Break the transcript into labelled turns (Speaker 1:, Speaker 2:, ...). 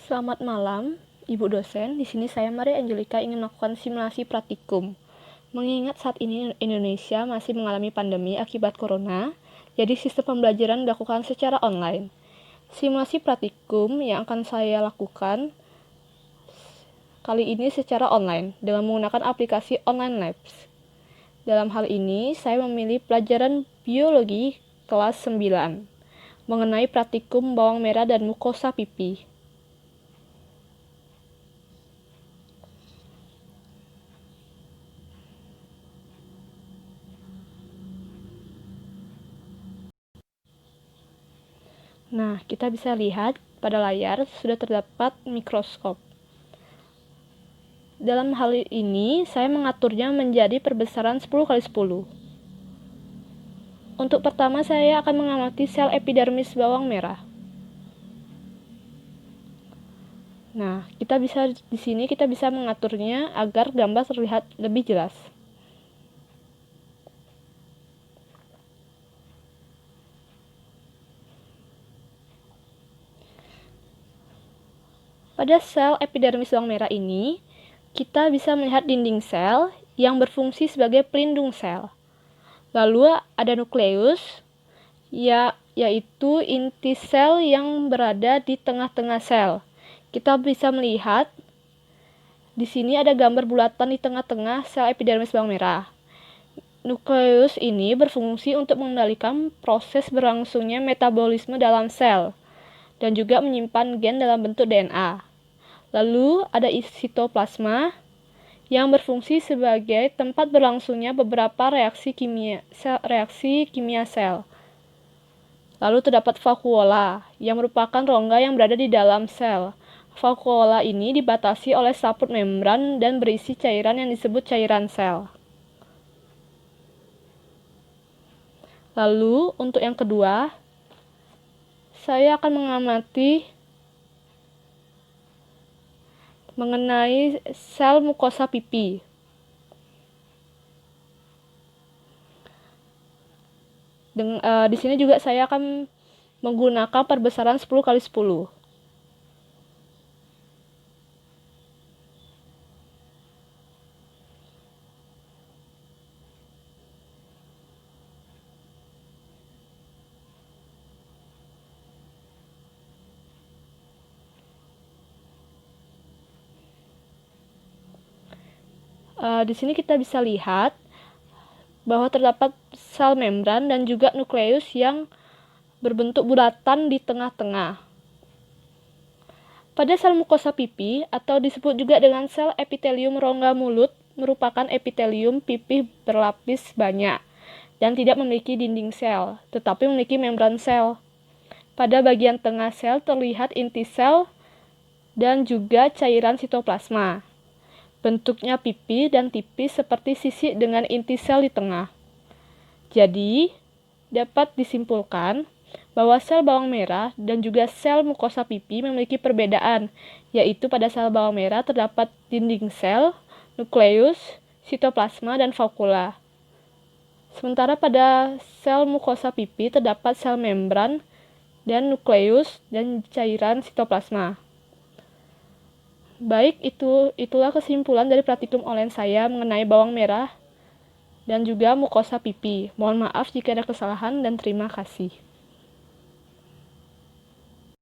Speaker 1: Selamat malam, Ibu dosen. Di sini saya Maria Angelika ingin melakukan simulasi praktikum. Mengingat saat ini Indonesia masih mengalami pandemi akibat corona, jadi sistem pembelajaran dilakukan secara online. Simulasi praktikum yang akan saya lakukan kali ini secara online dengan menggunakan aplikasi Online Labs. Dalam hal ini, saya memilih pelajaran biologi kelas 9 mengenai praktikum bawang merah dan mukosa pipi. Nah, kita bisa lihat pada layar sudah terdapat mikroskop. Dalam hal ini, saya mengaturnya menjadi perbesaran 10x10. Untuk pertama, saya akan mengamati sel epidermis bawang merah. Nah, di sini kita bisa mengaturnya agar gambar terlihat lebih jelas. Pada sel epidermis bawang merah ini, kita bisa melihat dinding sel yang berfungsi sebagai pelindung sel. Lalu ada nukleus, yaitu inti sel yang berada di tengah-tengah sel. Kita bisa melihat di sini ada gambar bulatan di tengah-tengah sel epidermis bawang merah. Nukleus ini berfungsi untuk mengendalikan proses berlangsungnya metabolisme dalam sel dan juga menyimpan gen dalam bentuk DNA. Lalu ada sitoplasma yang berfungsi sebagai tempat berlangsungnya beberapa reaksi kimia sel. Lalu terdapat vakuola yang merupakan rongga yang berada di dalam sel. Vakuola ini dibatasi oleh saput membran dan berisi cairan yang disebut cairan sel. Lalu untuk yang kedua, saya akan mengamati mengenai sel mukosa pipi. Di sini juga saya akan menggunakan perbesaran 10x10. Di sini kita bisa lihat bahwa terdapat sel membran dan juga nukleus yang berbentuk bulatan di tengah-tengah. Pada sel mukosa pipi atau disebut juga dengan sel epitelium rongga mulut merupakan epitelium pipi berlapis banyak dan tidak memiliki dinding sel, tetapi memiliki membran sel. Pada bagian tengah sel terlihat inti sel dan juga cairan sitoplasma. Bentuknya pipi dan tipis seperti sisik dengan inti sel di tengah. Jadi, dapat disimpulkan bahwa sel bawang merah dan juga sel mukosa pipi memiliki perbedaan, yaitu pada sel bawang merah terdapat dinding sel, nukleus, sitoplasma, dan vakuola. Sementara pada sel mukosa pipi terdapat sel membran dan nukleus dan cairan sitoplasma. Baik, itulah kesimpulan dari praktikum online saya mengenai bawang merah dan juga mukosa pipi. Mohon maaf jika ada kesalahan dan terima kasih.